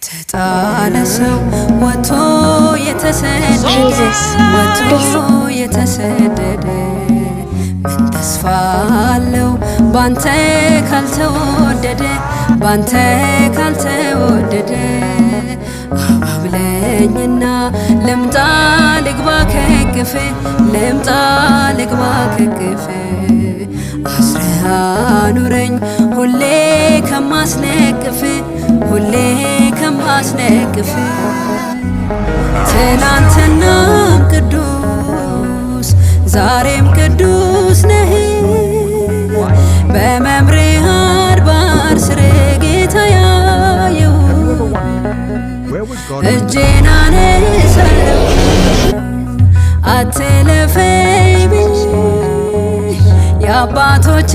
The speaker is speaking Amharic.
የተጣለ ሰው ወጥቶ የተሰደደ ምን ተስፋ አለው ባንተ ካልተወደደ አባብለኝና ልምጣ ልግባ ከቅፍ አስረህ አኑረኝ ሁሌ ከማስነቅፍ ትናንትናም ቅዱስ ዛሬም ቅዱስ ነህ በመምሬህ አድባር ስር ጌታ ያየው እጄን አነሳለሁ አትለፈኝ የአባቶቼ